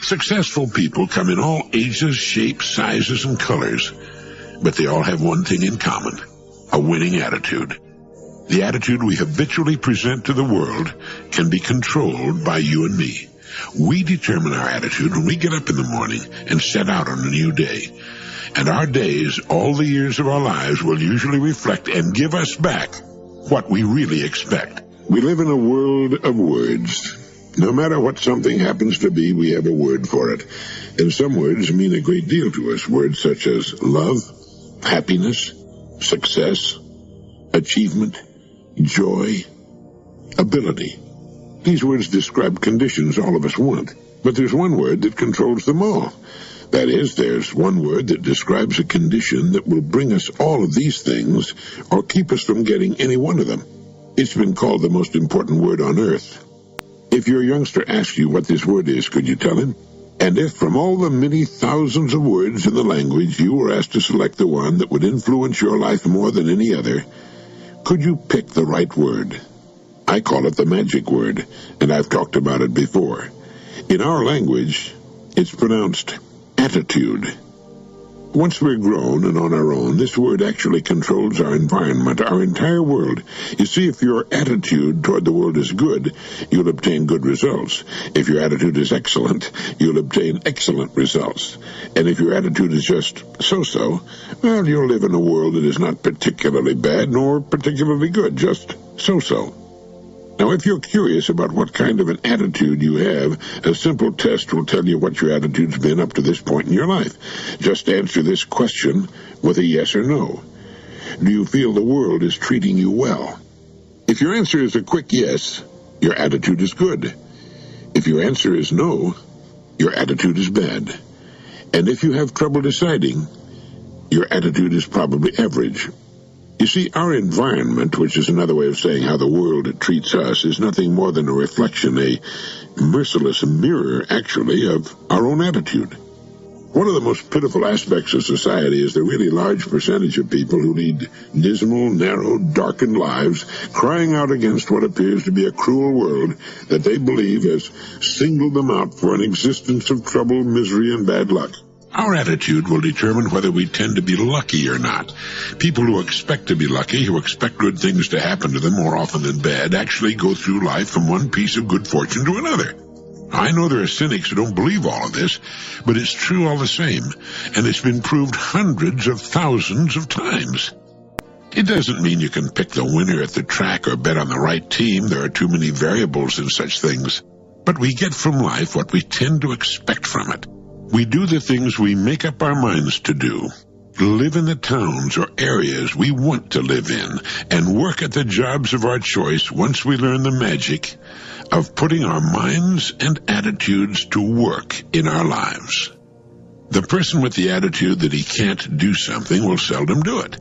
Successful people come in all ages, shapes, sizes, and colors, but they all have one thing in common: a winning attitude. The attitude we habitually present to the world can be controlled by you and me. We determine our attitude when we get up in the morning and set out on a new day. And our days, all the years of our lives, will usually reflect and give us back what we really expect. We live in a world of words. No matter what something happens to be, we have a word for it. And some words mean a great deal to us. Words such as love, happiness, success, achievement, joy, ability. These words describe conditions all of us want. But there's one word that controls them all. That is, there's one word that describes a condition that will bring us all of these things or keep us from getting any one of them. It's been called the most important word on earth. If your youngster asks you what this word is, could you tell him? And if from all the many thousands of words in the language you were asked to select the one that would influence your life more than any other, could you pick the right word? I call it the magic word, and I've talked about it before. In our language, it's pronounced attitude. Once we're grown and on our own, this word actually controls our environment, our entire world. You see, if your attitude toward the world is good, you'll obtain good results. If your attitude is excellent, you'll obtain excellent results. And if your attitude is just so-so, well, you'll live in a world that is not particularly bad nor particularly good, just so-so. Now, if you're curious about what kind of an attitude you have, a simple test will tell you what your attitude's been up to this point in your life. Just answer this question with a yes or no. Do you feel the world is treating you well? If your answer is a quick yes, your attitude is good. If your answer is no, your attitude is bad. And if you have trouble deciding, your attitude is probably average. You see, our environment, which is another way of saying how the world treats us, is nothing more than a reflection, a merciless mirror, actually, of our own attitude. One of the most pitiful aspects of society is the really large percentage of people who lead dismal, narrow, darkened lives, crying out against what appears to be a cruel world that they believe has singled them out for an existence of trouble, misery, and bad luck. Our attitude will determine whether we tend to be lucky or not. People who expect to be lucky, who expect good things to happen to them more often than bad, actually go through life from one piece of good fortune to another. I know there are cynics who don't believe all of this, but it's true all the same, and it's been proved hundreds of thousands of times. It doesn't mean you can pick the winner at the track or bet on the right team. There are too many variables in such things. But we get from life what we tend to expect from it. We do the things we make up our minds to do, live in the towns or areas we want to live in, and work at the jobs of our choice once we learn the magic of putting our minds and attitudes to work in our lives. The person with the attitude that he can't do something will seldom do it.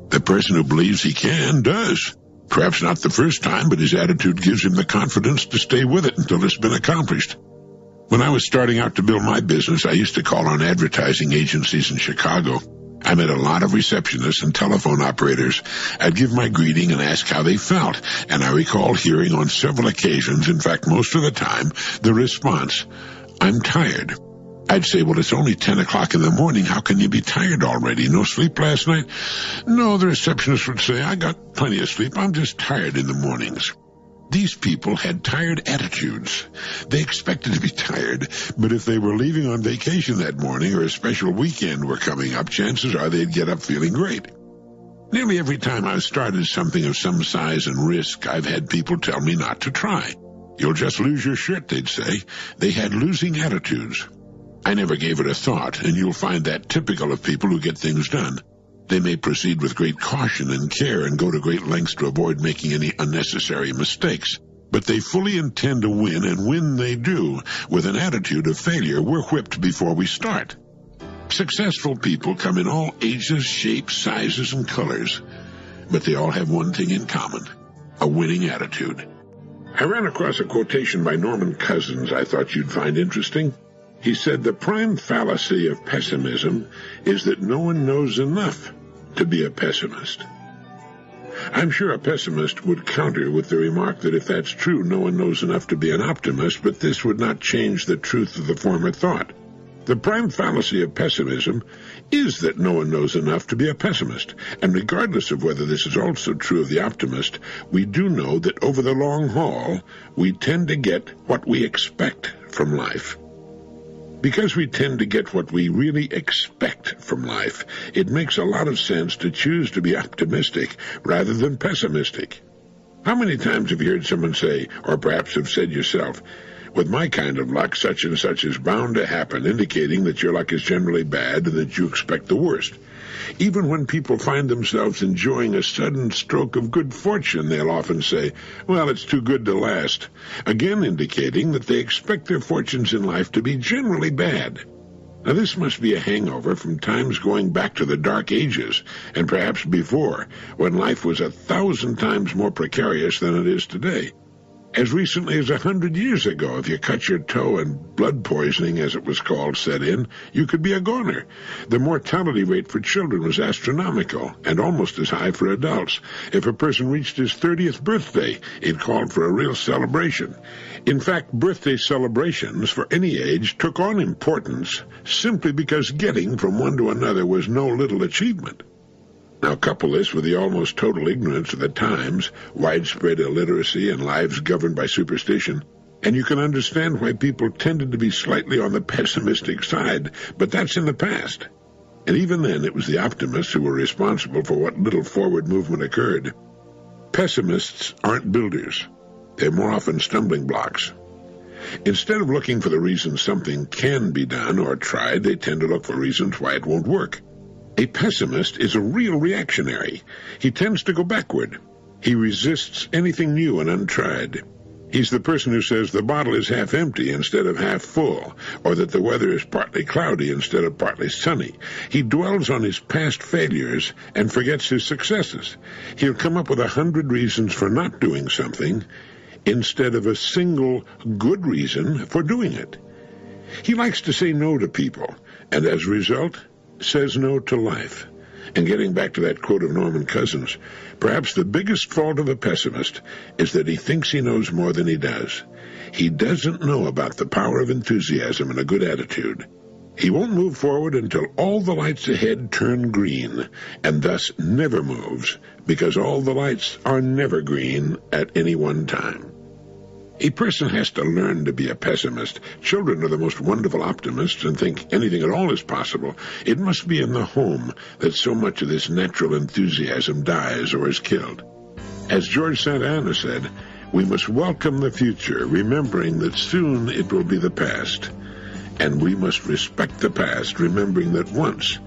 The person who believes he can does. Perhaps not the first time, but his attitude gives him the confidence to stay with it until it's been accomplished. When I was starting out to build my business, I used to call on advertising agencies in Chicago. I met a lot of receptionists and telephone operators. I'd give my greeting and ask how they felt, and I recall hearing on several occasions, in fact most of the time, the response, "I'm tired." I'd say, "Well, it's only 10 o'clock in the morning. How can you be tired already? No sleep last night?" "No," the receptionist would say, "I got plenty of sleep. I'm just tired in the mornings." These people had tired attitudes. They expected to be tired, but if they were leaving on vacation that morning or a special weekend were coming up, chances are they'd get up feeling great. Nearly every time I've started something of some size and risk, I've had people tell me not to try. "You'll just lose your shirt," they'd say. They had losing attitudes. I never gave it a thought, and you'll find that typical of people who get things done. They may proceed with great caution and care and go to great lengths to avoid making any unnecessary mistakes. But they fully intend to win, and when they do, with an attitude of failure, we're whipped before we start. Successful people come in all ages, shapes, sizes, and colors, but they all have one thing in common: a winning attitude. I ran across a quotation by Norman Cousins I thought you'd find interesting. He said, "The prime fallacy of pessimism is that no one knows enough to be a pessimist." I'm sure a pessimist would counter with the remark that if that's true, no one knows enough to be an optimist, but this would not change the truth of the former thought. The prime fallacy of pessimism is that no one knows enough to be a pessimist, and regardless of whether this is also true of the optimist, we do know that over the long haul, we tend to get what we expect from life. Because we tend to get what we really expect from life, it makes a lot of sense to choose to be optimistic rather than pessimistic. How many times have you heard someone say, or perhaps have said yourself, "With my kind of luck, such and such is bound to happen," indicating that your luck is generally bad and that you expect the worst. Even when people find themselves enjoying a sudden stroke of good fortune, they'll often say, "Well, it's too good to last," again indicating that they expect their fortunes in life to be generally bad. Now, this must be a hangover from times going back to the Dark Ages, and perhaps before, when life was 1,000 times more precarious than it is today. As recently as 100 years ago, if you cut your toe and blood poisoning, as it was called, set in, you could be a goner. The mortality rate for children was astronomical, and almost as high for adults. If a person reached his 30th birthday, it called for a real celebration. In fact, birthday celebrations for any age took on importance simply because getting from one to another was no little achievement. Now couple this with the almost total ignorance of the times, widespread illiteracy, and lives governed by superstition, and you can understand why people tended to be slightly on the pessimistic side, but that's in the past. And even then, it was the optimists who were responsible for what little forward movement occurred. Pessimists aren't builders. They're more often stumbling blocks. Instead of looking for the reasons something can be done or tried, they tend to look for reasons why it won't work. A pessimist is a real reactionary. He tends to go backward. He resists anything new and untried. He's the person who says the bottle is half empty instead of half full, or that the weather is partly cloudy instead of partly sunny. He dwells on his past failures and forgets his successes. He'll come up with 100 reasons for not doing something instead of a single good reason for doing it. He likes to say no to people, and as a result, says no to life. And getting back to that quote of Norman Cousins, perhaps the biggest fault of a pessimist is that he thinks he knows more than he does. He doesn't know about the power of enthusiasm and a good attitude. He won't move forward until all the lights ahead turn green, and thus never moves, because all the lights are never green at any one time. A person has to learn to be a pessimist. Children are the most wonderful optimists and think anything at all is possible. It must be in the home that so much of this natural enthusiasm dies or is killed. As George Santa Anna said, we must welcome the future, remembering that soon it will be the past. And we must respect the past, remembering that once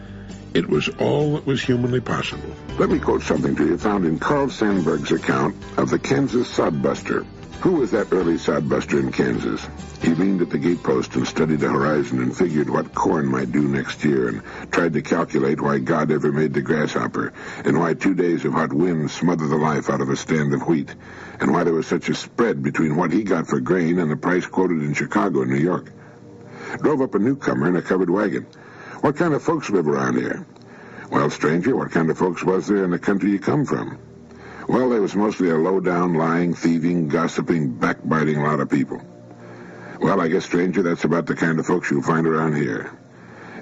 it was all that was humanly possible. Let me quote something to you found in Carl Sandburg's account of the Kansas sodbuster. Who was that early sodbuster in Kansas? He leaned at the gatepost and studied the horizon and figured what corn might do next year and tried to calculate why God ever made the grasshopper and why 2 days of hot winds smothered the life out of a stand of wheat and why there was such a spread between what he got for grain and the price quoted in Chicago and New York. Drove up a newcomer in a covered wagon. What kind of folks live around here? Well, stranger, what kind of folks was there in the country you come from? Well, there was mostly a low-down, lying, thieving, gossiping, backbiting lot of people. Well, I guess, stranger, that's about the kind of folks you'll find around here.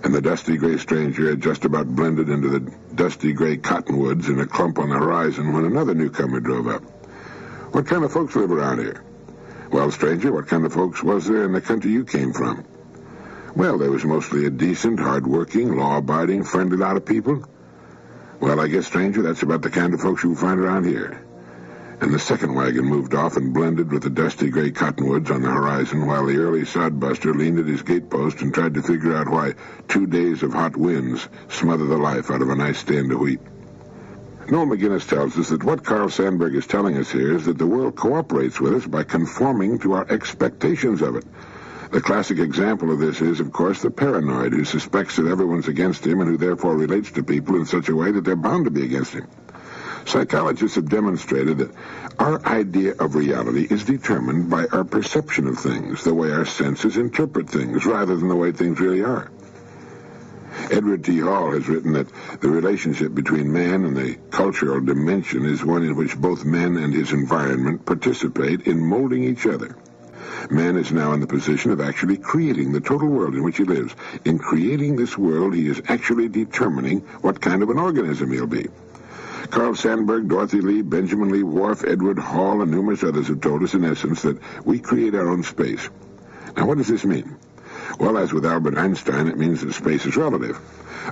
And the dusty gray stranger had just about blended into the dusty gray cottonwoods in a clump on the horizon when another newcomer drove up. What kind of folks live around here? Well, stranger, what kind of folks was there in the country you came from? Well, there was mostly a decent, hard-working, law-abiding, friendly lot of people. Well, I guess, stranger, that's about the kind of folks you'll find around here. And the second wagon moved off and blended with the dusty gray cottonwoods on the horizon while the early sodbuster leaned at his gatepost and tried to figure out why 2 days of hot winds smother the life out of a nice stand of wheat. Noel McGinnis tells us that what Carl Sandburg is telling us here is that the world cooperates with us by conforming to our expectations of it. The classic example of this is, of course, the paranoid who suspects that everyone's against him and who therefore relates to people in such a way that they're bound to be against him. Psychologists have demonstrated that our idea of reality is determined by our perception of things, the way our senses interpret things, rather than the way things really are. Edward T. Hall has written that the relationship between man and the cultural dimension is one in which both man and his environment participate in molding each other. Man is now in the position of actually creating the total world in which he lives. In creating this world, he is actually determining what kind of an organism he'll be. Carl Sandburg, Dorothy Lee, Benjamin Lee Whorf, Edward Hall, and numerous others have told us, in essence, that we create our own space. Now, what does this mean? Well, as with Albert Einstein, it means that space is relative.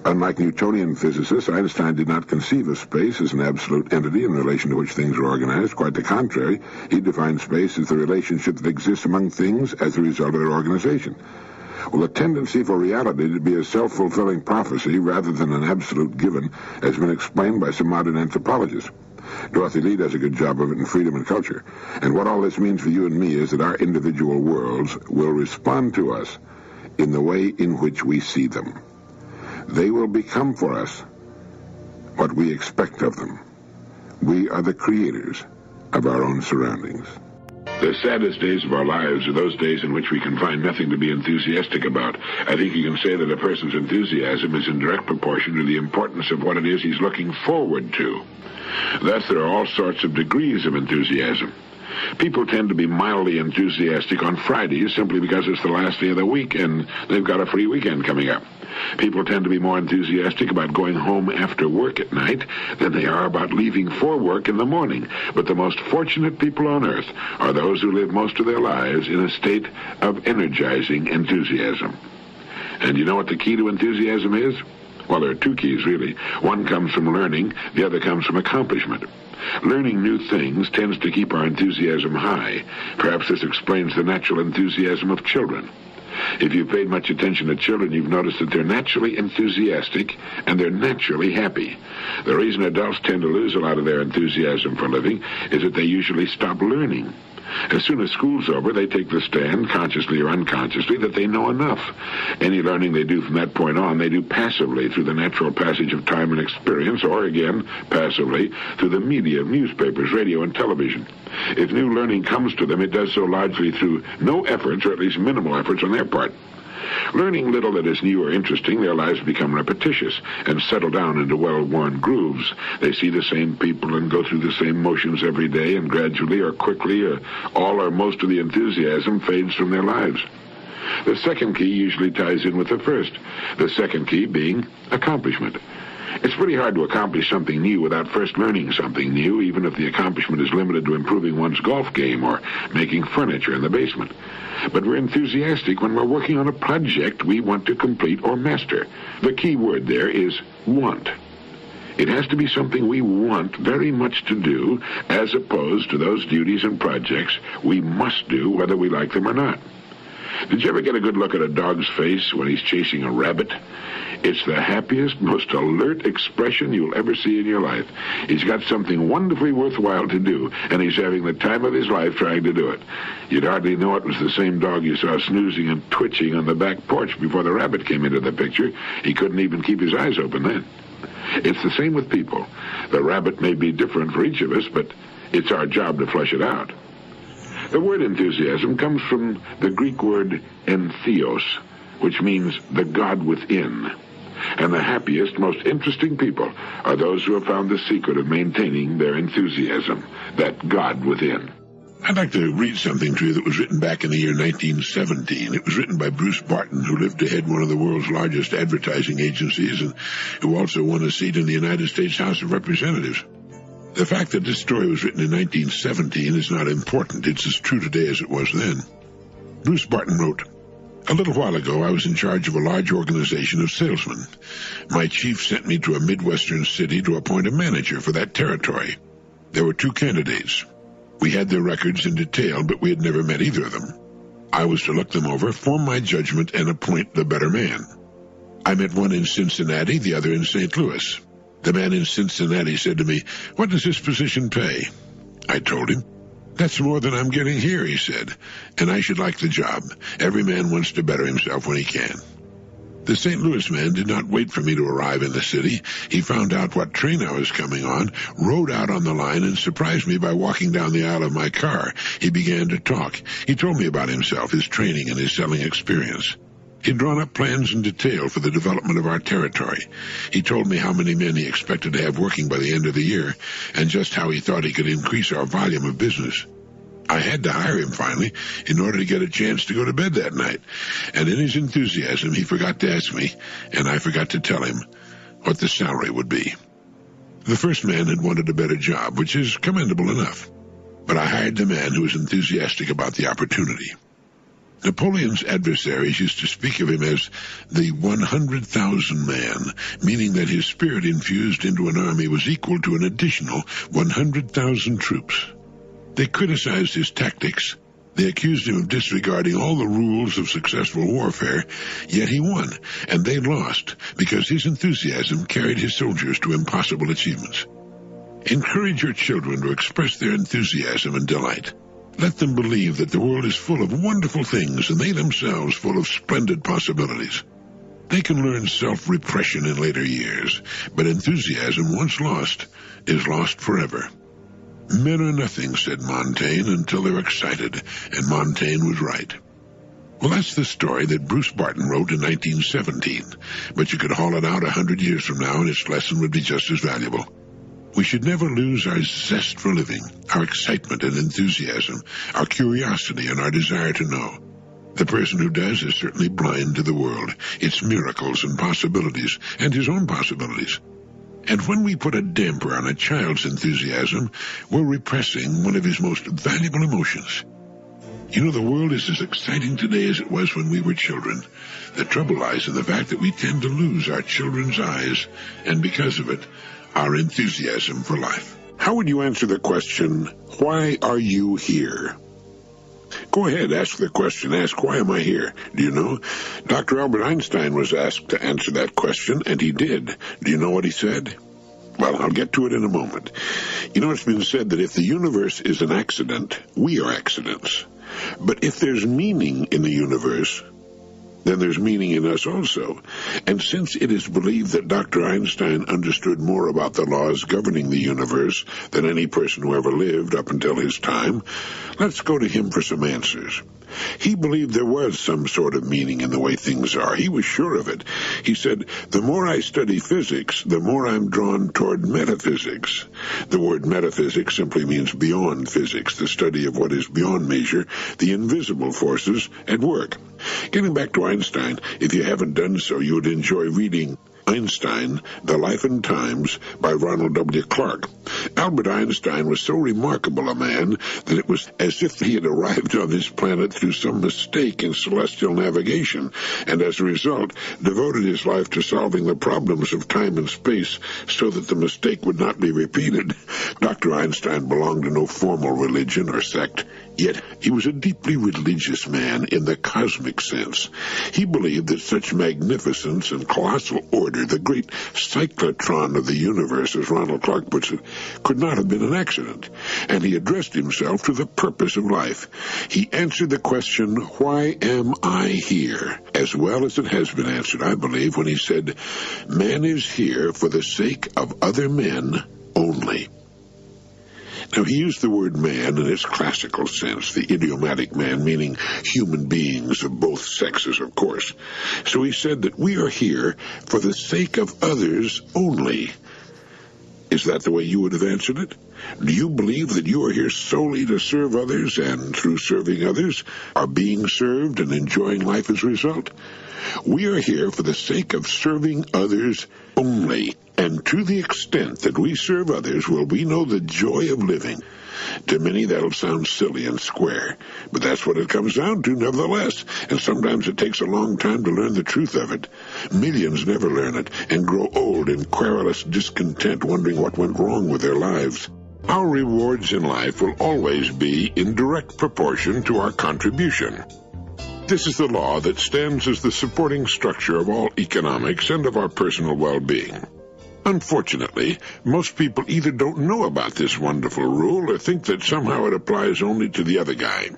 Unlike Newtonian physicists, Einstein did not conceive of space as an absolute entity in relation to which things are organized. Quite the contrary, he defined space as the relationship that exists among things as a result of their organization. Well, the tendency for reality to be a self-fulfilling prophecy rather than an absolute given has been explained by some modern anthropologists. Dorothy Lee does a good job of it in Freedom and Culture. And what all this means for you and me is that our individual worlds will respond to us in the way in which we see them. They will become for us what we expect of them. We are the creators of our own surroundings. The saddest days of our lives are those days in which we can find nothing to be enthusiastic about. I think you can say that a person's enthusiasm is in direct proportion to the importance of what it is he's looking forward to. Thus, there are all sorts of degrees of enthusiasm. People tend to be mildly enthusiastic on Fridays simply because it's the last day of the week and they've got a free weekend coming up. People tend to be more enthusiastic about going home after work at night than they are about leaving for work in the morning. But the most fortunate people on earth are those who live most of their lives in a state of energizing enthusiasm. And you know what the key to enthusiasm is? Well, there are two keys, really. One comes from learning, the other comes from accomplishment. Learning new things tends to keep our enthusiasm high. Perhaps this explains the natural enthusiasm of children. If you've paid much attention to children, you've noticed that they're naturally enthusiastic and they're naturally happy. The reason adults tend to lose a lot of their enthusiasm for living is that they usually stop learning. As soon as school's over, they take the stand, consciously or unconsciously, that they know enough. Any learning they do from that point on, they do passively through the natural passage of time and experience, or again, passively through the media, newspapers, radio, and television. If new learning comes to them, it does so largely through no efforts, or at least minimal efforts on their part. Learning little that is new or interesting, their lives become repetitious and settle down into well-worn grooves. They see the same people and go through the same motions every day, and gradually or quickly, all or most of the enthusiasm fades from their lives. The second key usually ties in with the first, the second key being accomplishment. It's pretty hard to accomplish something new without first learning something new, even if the accomplishment is limited to improving one's golf game or making furniture in the basement. But we're enthusiastic when we're working on a project we want to complete or master. The key word there is want. It has to be something we want very much to do, as opposed to those duties and projects we must do whether we like them or not. Did you ever get a good look at a dog's face when he's chasing a rabbit? It's the happiest, most alert expression you'll ever see in your life. He's got something wonderfully worthwhile to do, and he's having the time of his life trying to do it. You'd hardly know it was the same dog you saw snoozing and twitching on the back porch before the rabbit came into the picture. He couldn't even keep his eyes open then. It's the same with people. The rabbit may be different for each of us, but it's our job to flesh it out. The word enthusiasm comes from the Greek word entheos, which means the God within. And the happiest, most interesting people are those who have found the secret of maintaining their enthusiasm, that God within. I'd like to read something to you that was written back in the year 1917. It was written by Bruce Barton, who lived to head one of the world's largest advertising agencies and who also won a seat in the United States House of Representatives. The fact that this story was written in 1917 is not important. It's as true today as it was then. Bruce Barton wrote, "A little while ago, I was in charge of a large organization of salesmen. My chief sent me to a Midwestern city to appoint a manager for that territory. There were two candidates. We had their records in detail, but we had never met either of them. I was to look them over, form my judgment, and appoint the better man. I met one in Cincinnati, the other in St. Louis. The man in Cincinnati said to me, 'What does this position pay?' I told him. 'That's more than I'm getting here,' he said, 'and I should like the job. Every man wants to better himself when he can.' The St. Louis man did not wait for me to arrive in the city. He found out what train I was coming on, rode out on the line, and surprised me by walking down the aisle of my car. He began to talk. He told me about himself, his training, and his selling experience. He'd drawn up plans in detail for the development of our territory. He told me how many men he expected to have working by the end of the year, and just how he thought he could increase our volume of business. I had to hire him finally in order to get a chance to go to bed that night, and in his enthusiasm he forgot to ask me, and I forgot to tell him, what the salary would be. The first man had wanted a better job, which is commendable enough, but I hired the man who was enthusiastic about the opportunity. Napoleon's adversaries used to speak of him as the 100,000 man, meaning that his spirit infused into an army was equal to an additional 100,000 troops. They criticized his tactics. They accused him of disregarding all the rules of successful warfare, yet he won, and they lost, because his enthusiasm carried his soldiers to impossible achievements. Encourage your children to express their enthusiasm and delight. Let them believe that the world is full of wonderful things, and they themselves full of splendid possibilities. They can learn self-repression in later years, but enthusiasm, once lost, is lost forever. Men are nothing, said Montaigne, until they're excited, and Montaigne was right. Well, that's the story that Bruce Barton wrote in 1917, but you could haul it out 100 years from now and its lesson would be just as valuable. We should never lose our zest for living, our excitement and enthusiasm, our curiosity and our desire to know. The person who does is certainly blind to the world, its miracles and possibilities, and his own possibilities. And when we put a damper on a child's enthusiasm, we're repressing one of his most valuable emotions. You know, the world is as exciting today as it was when we were children. The trouble lies in the fact that we tend to lose our children's eyes, and because of it, our enthusiasm for life. How would you answer the question, why are you here? Go ahead, ask the question. Ask, why am I here? Do you know? Dr. Albert Einstein was asked to answer that question, and he did. Do you know what he said? Well, I'll get to it in a moment. You know, it's been said that if the universe is an accident, we are accidents. But if there's meaning in the universe, then there's meaning in us also. And since it is believed that Dr. Einstein understood more about the laws governing the universe than any person who ever lived up until his time, let's go to him for some answers. He believed there was some sort of meaning in the way things are. He was sure of it. He said, the more I study physics, the more I'm drawn toward metaphysics. The word metaphysics simply means beyond physics, the study of what is beyond measure, the invisible forces at work. Getting back to Einstein, if you haven't done so, you would enjoy reading Einstein, The Life and Times by Ronald W. Clark. Albert Einstein was so remarkable a man that it was as if he had arrived on this planet through some mistake in celestial navigation, and as a result devoted his life to solving the problems of time and space so that the mistake would not be repeated. Dr. Einstein belonged to no formal religion or sect, yet he was a deeply religious man in the cosmic sense. He believed that such magnificence and colossal order, the great cyclotron of the universe, as Ronald Clark puts it, could not have been an accident, and he addressed himself to the purpose of life. He answered the question, why am I here? As well as it has been answered, I believe, when he said, man is here for the sake of other men only. Now, he used the word man in its classical sense, the idiomatic man, meaning human beings of both sexes, of course. So he said that we are here for the sake of others only. Is that the way you would have answered it? Do you believe that you are here solely to serve others, and through serving others, are being served and enjoying life as a result? We are here for the sake of serving others only, and to the extent that we serve others will we know the joy of living. To many that'll sound silly and square, but that's what it comes down to nevertheless, and sometimes it takes a long time to learn the truth of it. Millions never learn it and grow old in querulous discontent, wondering what went wrong with their lives. Our rewards in life will always be in direct proportion to our contribution. This is the law that stands as the supporting structure of all economics and of our personal well-being. Unfortunately, most people either don't know about this wonderful rule or think that somehow it applies only to the other guy.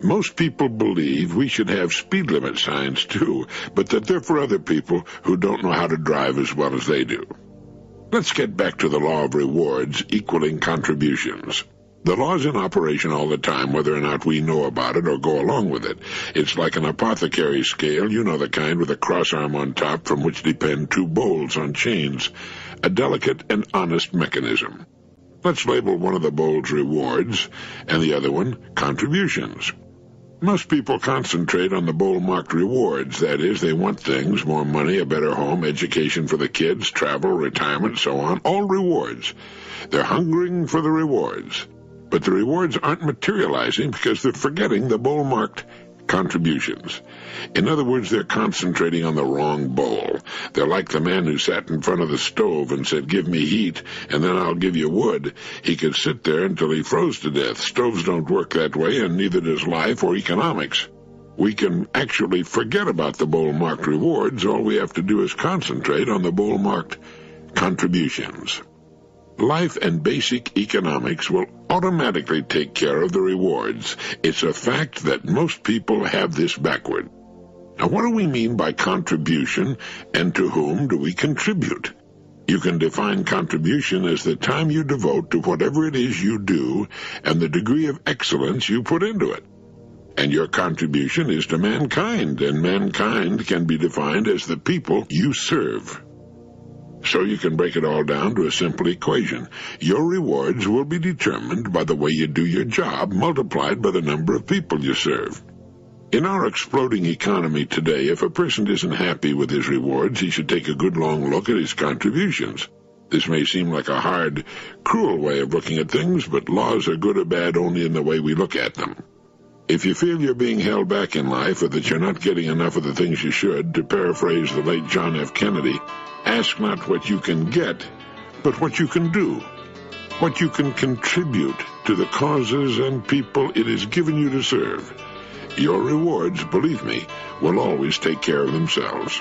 Most people believe we should have speed limit signs too, but that they're for other people who don't know how to drive as well as they do. Let's get back to the law of rewards equaling contributions. The law's in operation all the time, whether or not we know about it or go along with it. It's like an apothecary scale, you know the kind with a cross arm on top from which depend two bowls on chains. A delicate and honest mechanism. Let's label one of the bowls rewards and the other one contributions. Most people concentrate on the bowl marked rewards. That is, they want things, more money, a better home, education for the kids, travel, retirement, so on. All rewards. They're hungering for the rewards. But the rewards aren't materializing because they're forgetting the bowl marked contributions. In other words, they're concentrating on the wrong bowl. They're like the man who sat in front of the stove and said, "Give me heat, and then I'll give you wood." He could sit there until he froze to death. Stoves don't work that way, and neither does life or economics. We can actually forget about the bowl-marked rewards. All we have to do is concentrate on the bowl-marked contributions. Life and basic economics will automatically take care of the rewards. It's a fact that most people have this backward. Now, what do we mean by contribution, and to whom do we contribute? You can define contribution as the time you devote to whatever it is you do and the degree of excellence you put into it. And your contribution is to mankind, and mankind can be defined as the people you serve. So you can break it all down to a simple equation. Your rewards will be determined by the way you do your job, multiplied by the number of people you serve. In our exploding economy today, if a person isn't happy with his rewards, he should take a good long look at his contributions. This may seem like a hard, cruel way of looking at things, but laws are good or bad only in the way we look at them. If you feel you're being held back in life, or that you're not getting enough of the things you should, to paraphrase the late John F. Kennedy, ask not what you can get, but what you can do, what you can contribute to the causes and people it is given you to serve. Your rewards, believe me, will always take care of themselves.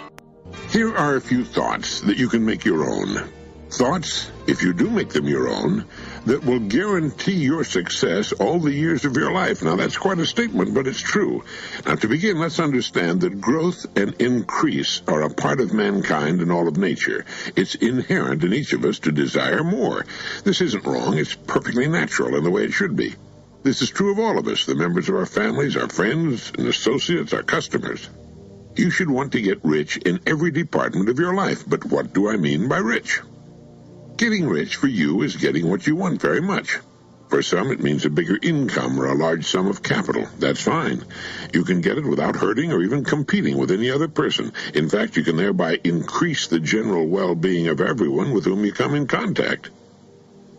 Here are a few thoughts that you can make your own. Thoughts, if you do make them your own, that will guarantee your success all the years of your life. Now, that's quite a statement, but it's true. Now, to begin, let's understand that growth and increase are a part of mankind and all of nature. It's inherent in each of us to desire more. This isn't wrong. It's perfectly natural and the way it should be. This is true of all of us, the members of our families, our friends and associates, our customers. You should want to get rich in every department of your life. But what do I mean by rich? Getting rich for you is getting what you want very much. For some, it means a bigger income or a large sum of capital. That's fine. You can get it without hurting or even competing with any other person. In fact, you can thereby increase the general well-being of everyone with whom you come in contact.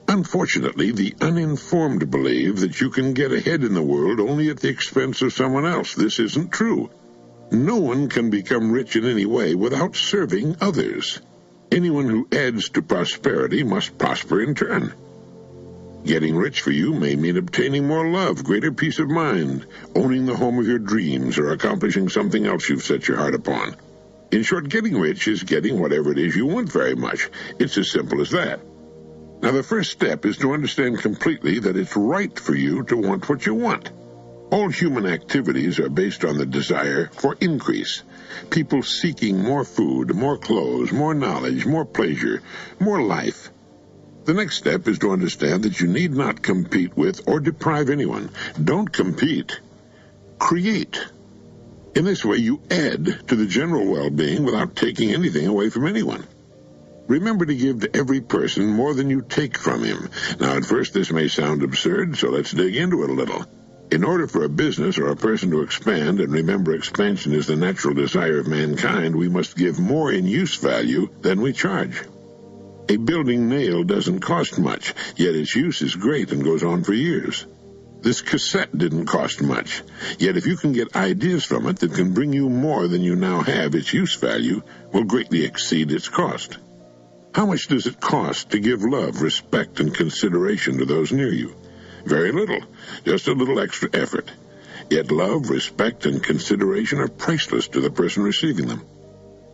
Unfortunately, the uninformed believe that you can get ahead in the world only at the expense of someone else. This isn't true. No one can become rich in any way without serving others. Anyone who adds to prosperity must prosper in turn. Getting rich for you may mean obtaining more love, greater peace of mind, owning the home of your dreams, or accomplishing something else you've set your heart upon. In short, getting rich is getting whatever it is you want very much. It's as simple as that. Now, the first step is to understand completely that it's right for you to want what you want. All human activities are based on the desire for increase. People seeking more food, more clothes, more knowledge, more pleasure, more life. The next step is to understand that you need not compete with or deprive anyone. Don't compete. Create. In this way, you add to the general well-being without taking anything away from anyone. Remember to give to every person more than you take from him. Now, at first, this may sound absurd, so let's dig into it a little. In order for a business or a person to expand, and remember expansion is the natural desire of mankind, we must give more in use value than we charge. A building nail doesn't cost much, yet its use is great and goes on for years. This cassette didn't cost much, yet if you can get ideas from it that can bring you more than you now have, its use value will greatly exceed its cost. How much does it cost to give love, respect, and consideration to those near you? Very little, just a little extra effort. Yet love, respect, and consideration are priceless to the person receiving them.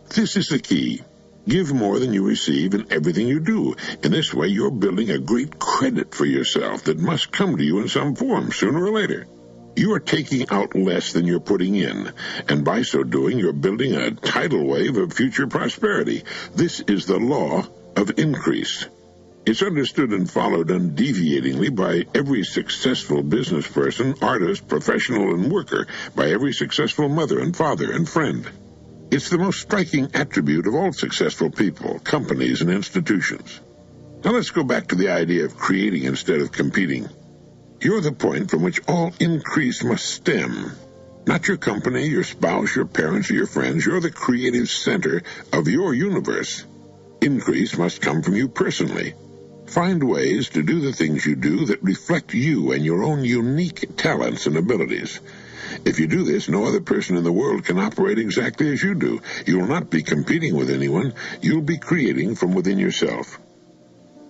This is the key. Give more than you receive in everything you do. In this way, you're building a great credit for yourself that must come to you in some form, sooner or later. You are taking out less than you're putting in, and by so doing, you're building a tidal wave of future prosperity. This is the law of increase. It's understood and followed undeviatingly by every successful business person, artist, professional, and worker, by every successful mother and father and friend. It's the most striking attribute of all successful people, companies, and institutions. Now let's go back to the idea of creating instead of competing. You're the point from which all increase must stem. Not your company, your spouse, your parents, or your friends. You're the creative center of your universe. Increase must come from you personally. Find ways to do the things you do that reflect you and your own unique talents and abilities. If you do this, no other person in the world can operate exactly as you do. You will not be competing with anyone. You'll be creating from within yourself.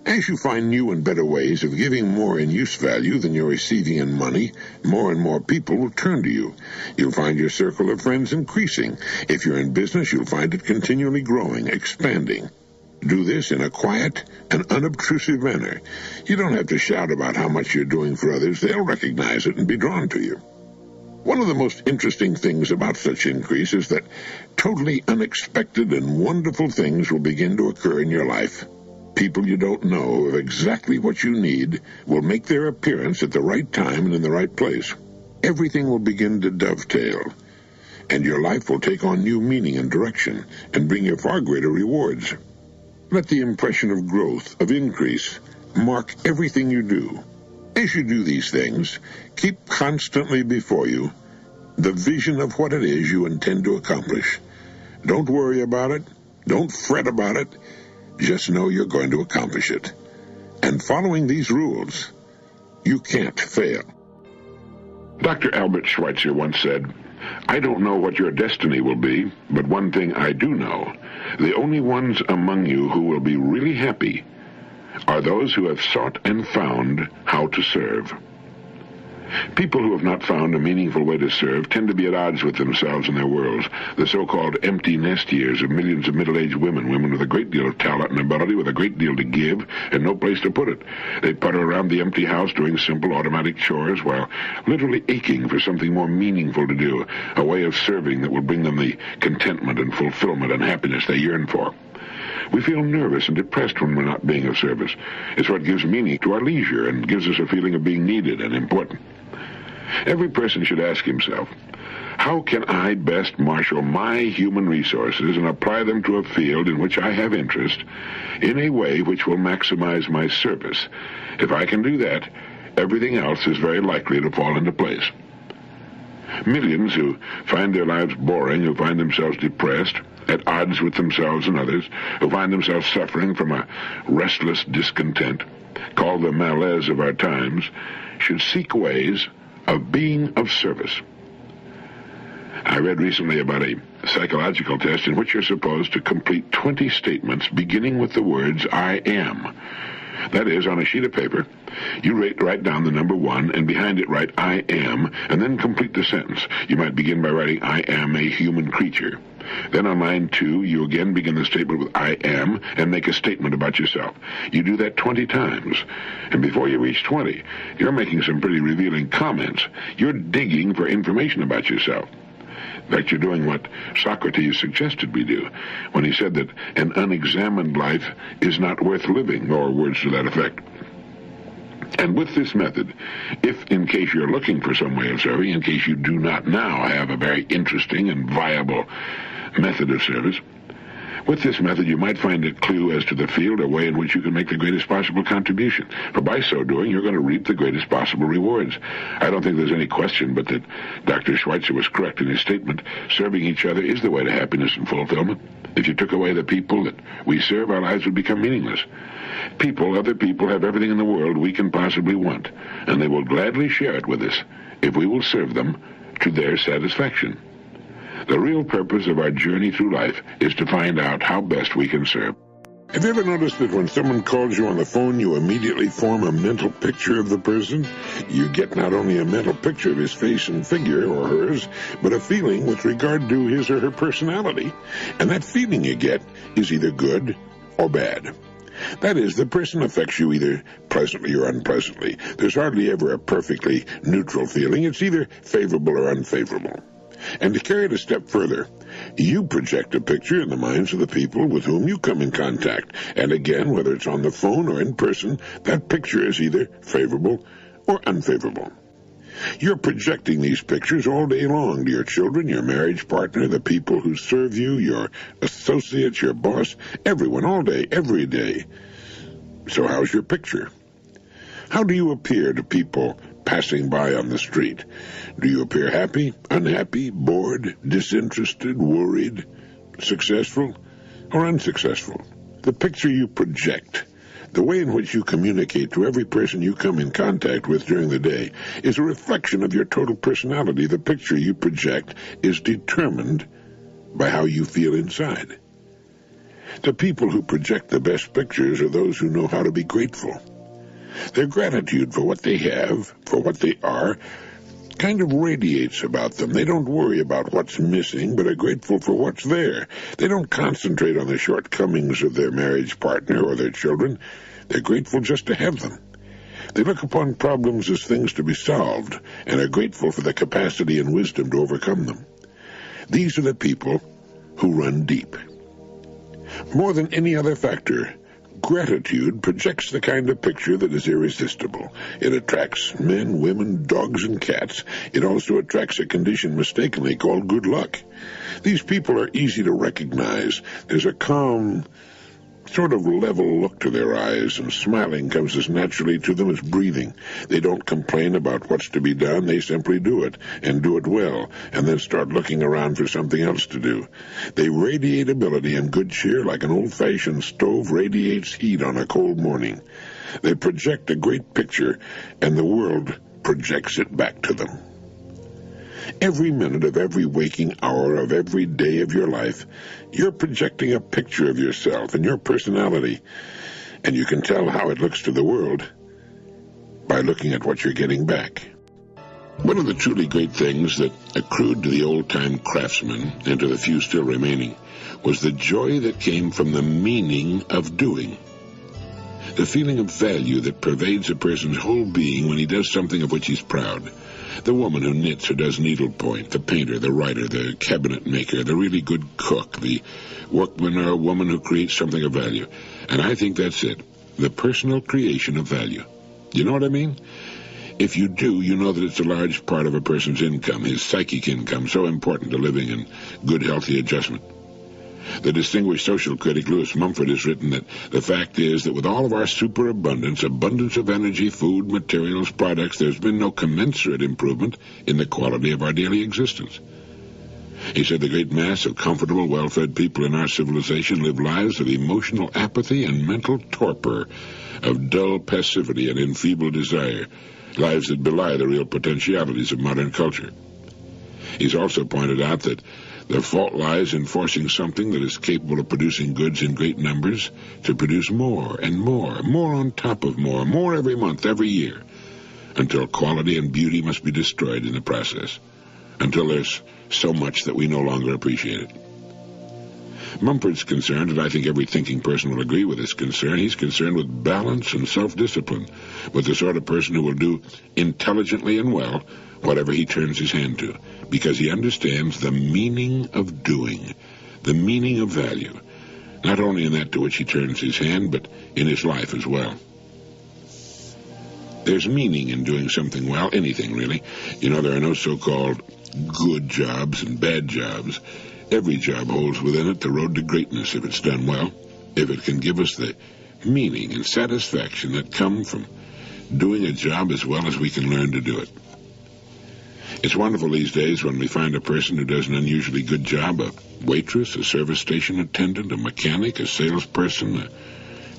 As you find new and better ways of giving more in use value than you're receiving in money, more and more people will turn to you. You'll find your circle of friends increasing. If you're in business, you'll find it continually growing, expanding. Do this in a quiet and unobtrusive manner. You don't have to shout about how much you're doing for others. They'll recognize it and be drawn to you. One of the most interesting things about such increase is that totally unexpected and wonderful things will begin to occur in your life. People you don't know of exactly what you need will make their appearance at the right time and in the right place. Everything will begin to dovetail, and your life will take on new meaning and direction and bring you far greater rewards. Let the impression of growth, of increase, mark everything you do. As you do these things, keep constantly before you the vision of what it is you intend to accomplish. Don't worry about it. Don't fret about it. Just know you're going to accomplish it. And following these rules, you can't fail. Dr. Albert Schweitzer once said, "I don't know what your destiny will be, but one thing I do know. The only ones among you who will be really happy are those who have sought and found how to serve." People who have not found a meaningful way to serve tend to be at odds with themselves and their worlds. The so-called empty nest years of millions of middle-aged women with a great deal of talent and ability, with a great deal to give, and no place to put it. They putter around the empty house doing simple automatic chores while literally aching for something more meaningful to do, a way of serving that will bring them the contentment and fulfillment and happiness they yearn for. We feel nervous and depressed when we're not being of service. It's what gives meaning to our leisure and gives us a feeling of being needed and important. Every person should ask himself, how can I best marshal my human resources and apply them to a field in which I have interest in a way which will maximize my service? If I can do that, everything else is very likely to fall into place. Millions who find their lives boring, who find themselves depressed, at odds with themselves and others, who find themselves suffering from a restless discontent, called the malaise of our times, should seek ways of being of service. I read recently about a psychological test in which you're supposed to complete 20 statements beginning with the words, "I am." That is, on a sheet of paper, you write down the number 1, and behind it write, "I am," and then complete the sentence. You might begin by writing, "I am a human creature." Then on line 2, you again begin the statement with "I am" and make a statement about yourself. You do that 20 times, and before you reach 20, you're making some pretty revealing comments. You're digging for information about yourself. In fact, you're doing what Socrates suggested we do when he said that an unexamined life is not worth living, or words to that effect. And with this method, if in case you're looking for some way of serving, in case you do not now have a very interesting and viable method of service, with this method you might find a clue as to the field, a way in which you can make the greatest possible contribution. For by so doing, you're going to reap the greatest possible rewards. I don't think there's any question but that Dr. Schweitzer was correct in his statement. Serving each other is the way to happiness and fulfillment. If you took away the people that we serve, our lives would become meaningless. Other people have everything in the world we can possibly want, and they will gladly share it with us if we will serve them to their satisfaction. The real purpose of our journey through life is to find out how best we can serve. Have you ever noticed that when someone calls you on the phone, you immediately form a mental picture of the person? You get not only a mental picture of his face and figure, or hers, but a feeling with regard to his or her personality. And that feeling you get is either good or bad. That is, the person affects you either pleasantly or unpleasantly. There's hardly ever a perfectly neutral feeling. It's either favorable or unfavorable. And to carry it a step further, You project a picture in the minds of the people with whom you come in contact, and again, whether it's on the phone or in person, that picture is either favorable or unfavorable. You're projecting these pictures all day long to your children, your marriage partner, the people who serve you, your associates, your boss, everyone, all day, every day. So how's your picture? How do you appear to people passing by on the street? Do you appear happy, unhappy, bored, disinterested, worried, successful, or unsuccessful? The picture you project, the way in which you communicate to every person you come in contact with during the day, is a reflection of your total personality. The picture you project is determined by how you feel inside. The people who project the best pictures are those who know how to be grateful. Their gratitude for what they have, for what they are, kind of radiates about them. They don't worry about what's missing, but are grateful for what's there. They don't concentrate on the shortcomings of their marriage partner or their children. They're grateful just to have them. They look upon problems as things to be solved and are grateful for the capacity and wisdom to overcome them. These are the people who run deep. More than any other factor, gratitude projects the kind of picture that is irresistible. It attracts men, women, dogs, and cats. It also attracts a condition mistakenly called good luck. These people are easy to recognize. There's a calm, sort of level look to their eyes, and smiling comes as naturally to them as breathing. They don't complain about what's to be done. They simply do it, and do it well, and then start looking around for something else to do. They radiate ability and good cheer like an old-fashioned stove radiates heat on a cold morning. They project a great picture, and the world projects it back to them. Every minute of every waking hour of every day of your life, you're projecting a picture of yourself and your personality, and you can tell how it looks to the world by looking at what you're getting back. One of the truly great things that accrued to the old-time craftsman, and to the few still remaining, was the joy that came from the meaning of doing. The feeling of value that pervades a person's whole being when he does something of which he's proud. The woman who knits or does needlepoint, the painter, the writer, the cabinet maker, the really good cook, the workman or woman who creates something of value. And I think that's it, the personal creation of value. You know what I mean? If you do, you know that it's a large part of a person's income, his psychic income, so important to living and good, healthy adjustment. The distinguished social critic Lewis Mumford has written that the fact is that with all of our superabundance, abundance of energy, food, materials, products, there's been no commensurate improvement in the quality of our daily existence. He said the great mass of comfortable, well-fed people in our civilization live lives of emotional apathy and mental torpor, of dull passivity and enfeebled desire, lives that belie the real potentialities of modern culture. He's also pointed out that the fault lies in forcing something that is capable of producing goods in great numbers to produce more and more on top of more every month, every year, until quality and beauty must be destroyed in the process, until there's so much that we no longer appreciate it. Mumford's concerned, and I think every thinking person will agree with his concern. He's concerned with balance and self-discipline, with the sort of person who will do intelligently and well whatever he turns his hand to, because he understands the meaning of doing, the meaning of value, not only in that to which he turns his hand, but in his life as well. There's meaning in doing something well, anything really. You know, there are no so-called good jobs and bad jobs. Every job holds within it the road to greatness if it's done well, if it can give us the meaning and satisfaction that come from doing a job as well as we can learn to do it. It's wonderful these days when we find a person who does an unusually good job, a waitress, a service station attendant, a mechanic, a salesperson, a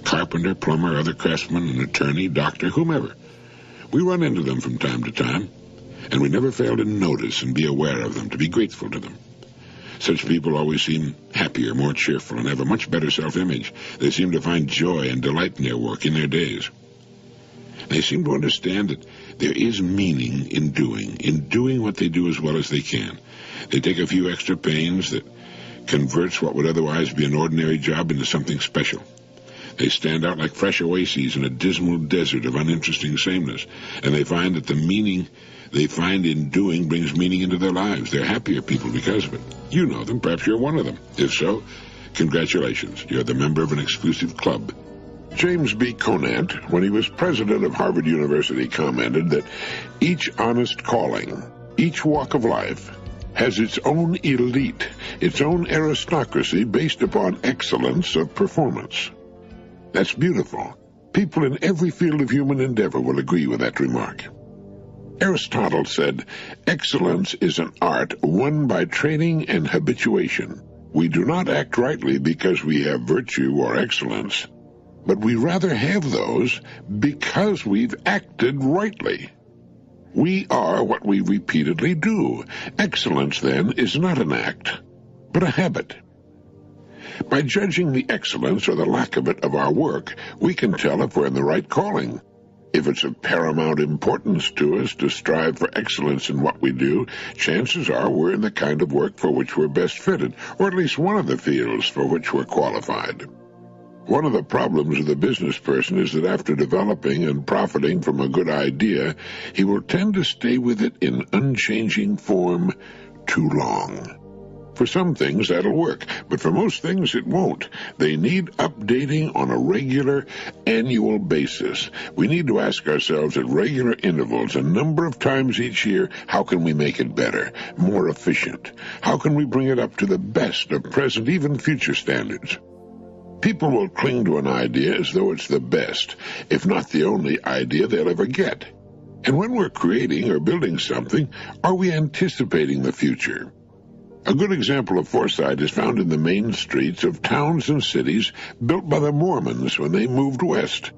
carpenter, plumber, other craftsman, an attorney, doctor, whomever. We run into them from time to time, and we never fail to notice and be aware of them, to be grateful to them. Such people always seem happier, more cheerful, and have a much better self-image. They seem to find joy and delight in their work, in their days. They seem to understand that there is meaning in doing what they do as well as they can. They take a few extra pains that converts what would otherwise be an ordinary job into something special. They stand out like fresh oases in a dismal desert of uninteresting sameness, and they find that the meaning they find in doing brings meaning into their lives. They're happier people because of it. You know them. Perhaps you're one of them. If so, congratulations. You're the member of an exclusive club. James B. Conant, when he was president of Harvard University, commented that each honest calling, each walk of life, has its own elite, its own aristocracy based upon excellence of performance. That's beautiful. People in every field of human endeavor will agree with that remark. Aristotle said, "Excellence is an art won by training and habituation. We do not act rightly because we have virtue or excellence, but we rather have those because we've acted rightly. We are what we repeatedly do. Excellence, then, is not an act, but a habit. By judging the excellence or the lack of it of our work, we can tell if we're in the right calling. If it's of paramount importance to us to strive for excellence in what we do, chances are we're in the kind of work for which we're best fitted, or at least one of the fields for which we're qualified. One of the problems of the business person is that after developing and profiting from a good idea, he will tend to stay with it in unchanging form too long. For some things, that'll work, but for most things, it won't. They need updating on a regular, annual basis. We need to ask ourselves at regular intervals, a number of times each year, how can we make it better, more efficient? How can we bring it up to the best of present, even future standards? People will cling to an idea as though it's the best, if not the only idea they'll ever get. And when we're creating or building something, are we anticipating the future? A good example of foresight is found in the main streets of towns and cities built by the Mormons when they moved west.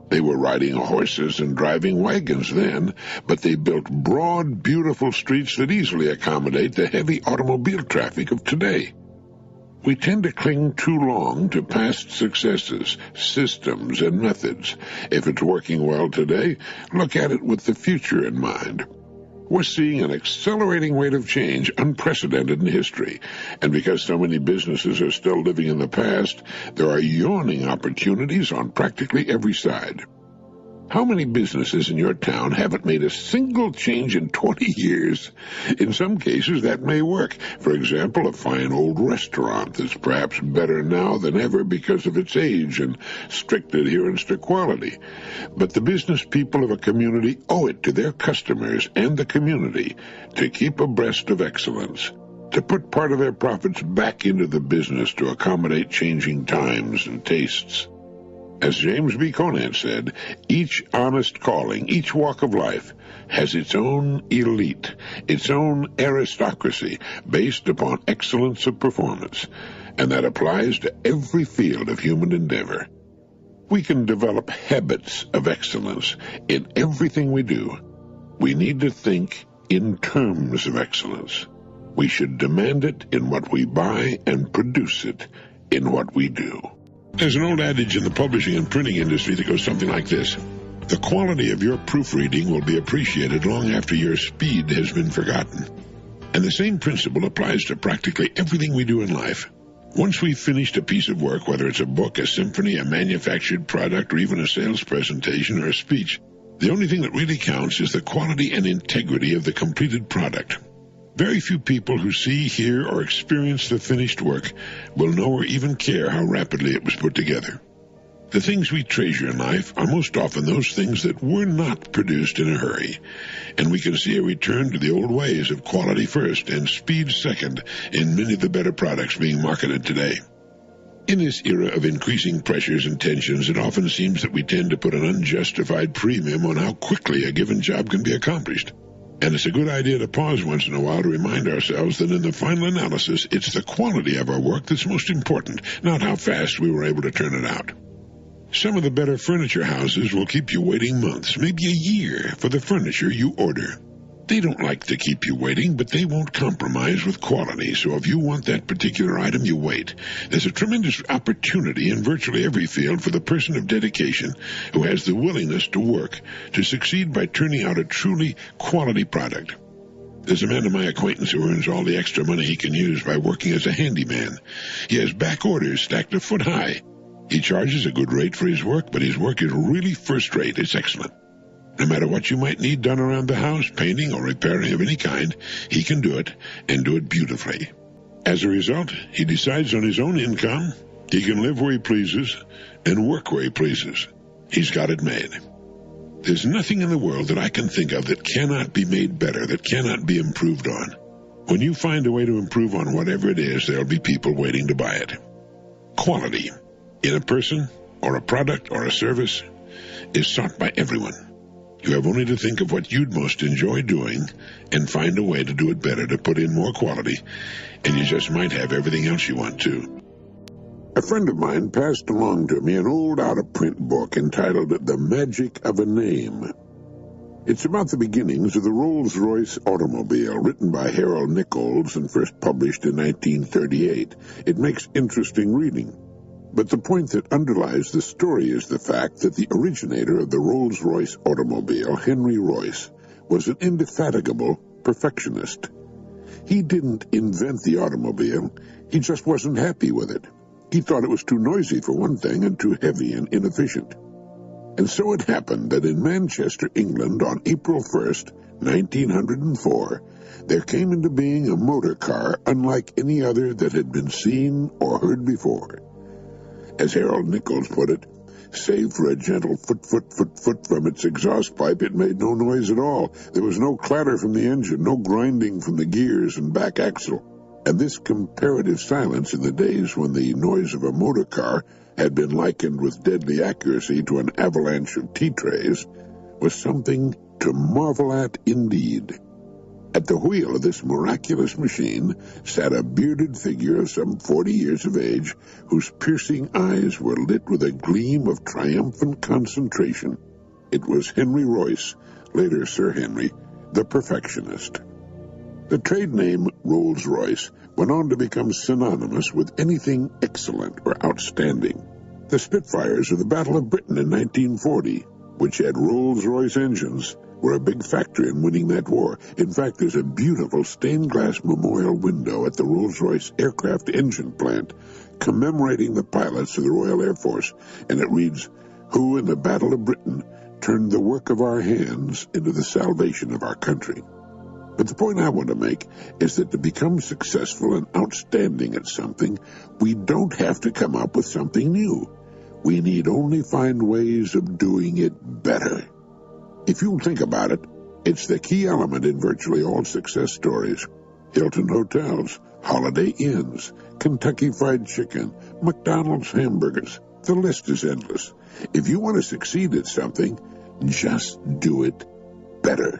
They were riding horses and driving wagons then, but they built broad, beautiful streets that easily accommodate the heavy automobile traffic of today. We tend to cling too long to past successes, systems, and methods. If it's working well today, look at it with the future in mind. We're seeing an accelerating rate of change unprecedented in history, and because so many businesses are still living in the past, there are yawning opportunities on practically every side. How many businesses in your town haven't made a single change in 20 years? In some cases, that may work. For example, a fine old restaurant that's perhaps better now than ever because of its age and strict adherence to quality. But the business people of a community owe it to their customers and the community to keep abreast of excellence, to put part of their profits back into the business to accommodate changing times and tastes. As James B. Conant said, each honest calling, each walk of life, has its own elite, its own aristocracy, based upon excellence of performance, and that applies to every field of human endeavor. We can develop habits of excellence in everything we do. We need to think in terms of excellence. We should demand it in what we buy and produce it in what we do. There's an old adage in the publishing and printing industry that goes something like this: the quality of your proofreading will be appreciated long after your speed has been forgotten. And the same principle applies to practically everything we do in life. Once we've finished a piece of work, whether it's a book, a symphony, a manufactured product, or even a sales presentation or a speech, the only thing that really counts is the quality and integrity of the completed product. Very few people who see, hear, or experience the finished work will know or even care how rapidly it was put together. The things we treasure in life are most often those things that were not produced in a hurry, and we can see a return to the old ways of quality first and speed second in many of the better products being marketed today. In this era of increasing pressures and tensions, it often seems that we tend to put an unjustified premium on how quickly a given job can be accomplished. And it's a good idea to pause once in a while to remind ourselves that in the final analysis, it's the quality of our work that's most important, not how fast we were able to turn it out. Some of the better furniture houses will keep you waiting months, maybe a year, for the furniture you order. They don't like to keep you waiting, but they won't compromise with quality, so if you want that particular item, you wait. There's a tremendous opportunity in virtually every field for the person of dedication who has the willingness to work, to succeed by turning out a truly quality product. There's a man of my acquaintance who earns all the extra money he can use by working as a handyman. He has back orders stacked a foot high. He charges a good rate for his work, but his work is really first rate. It's excellent. No matter what you might need done around the house, painting or repairing of any kind, he can do it, and do it beautifully. As a result, he decides on his own income. He can live where he pleases and work where he pleases. He's got it made. There's nothing in the world that I can think of that cannot be made better, that cannot be improved on. When you find a way to improve on whatever it is, there'll be people waiting to buy it. Quality in a person or a product or a service is sought by everyone. You have only to think of what you'd most enjoy doing and find a way to do it better, to put in more quality, and you just might have everything else you want to. A friend of mine passed along to me an old out-of-print book entitled The Magic of a Name. It's about the beginnings of the Rolls-Royce automobile, written by Earl and first published in 1938. It makes interesting reading. But the point that underlies the story is the fact that the originator of the Rolls-Royce automobile, Henry Royce, was an indefatigable perfectionist. He didn't invent the automobile, he just wasn't happy with it. He thought it was too noisy for one thing and too heavy and inefficient. And so it happened that in Manchester, England, on April 1st, 1904, there came into being a motor car unlike any other that had been seen or heard before. As Harold Nichols put it, save for a gentle foot from its exhaust pipe, it made no noise at all. There was no clatter from the engine, no grinding from the gears and back axle. And this comparative silence in the days when the noise of a motor car had been likened with deadly accuracy to an avalanche of tea trays was something to marvel at indeed. At the wheel of this miraculous machine sat a bearded figure of some 40 years of age, whose piercing eyes were lit with a gleam of triumphant concentration. It was Henry Royce, later Sir Henry, the perfectionist. The trade name Rolls-Royce went on to become synonymous with anything excellent or outstanding. The Spitfires of the Battle of Britain in 1940, which had Rolls-Royce engines, were a big factor in winning that war. In fact, there's a beautiful stained glass memorial window at the Rolls-Royce aircraft engine plant commemorating the pilots of the Royal Air Force, and it reads, "Who in the Battle of Britain turned the work of our hands into the salvation of our country." But the point I want to make is that to become successful and outstanding at something, we don't have to come up with something new. We need only find ways of doing it better. If you think about it, it's the key element in virtually all success stories. Hilton hotels, Holiday Inns, Kentucky Fried Chicken, McDonald's hamburgers. The list is endless. If you want to succeed at something, just do it better.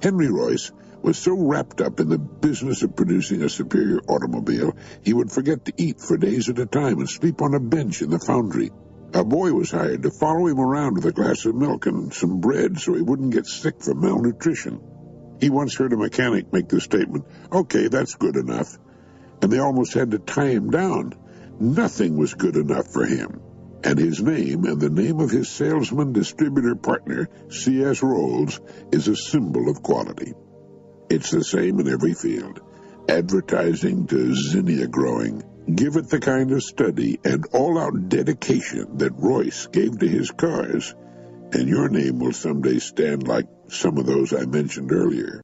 Henry Royce was so wrapped up in the business of producing a superior automobile, he would forget to eat for days at a time and sleep on a bench in the foundry. A boy was hired to follow him around with a glass of milk and some bread so he wouldn't get sick from malnutrition. He once heard a mechanic make the statement, "Okay, that's good enough," and they almost had to tie him down. Nothing was good enough for him, and his name and the name of his salesman-distributor partner, C.S. Rolls, is a symbol of quality. It's the same in every field, advertising to zinnia growing. Give it the kind of study and all-out dedication that Royce gave to his cars, and your name will someday stand like some of those I mentioned earlier.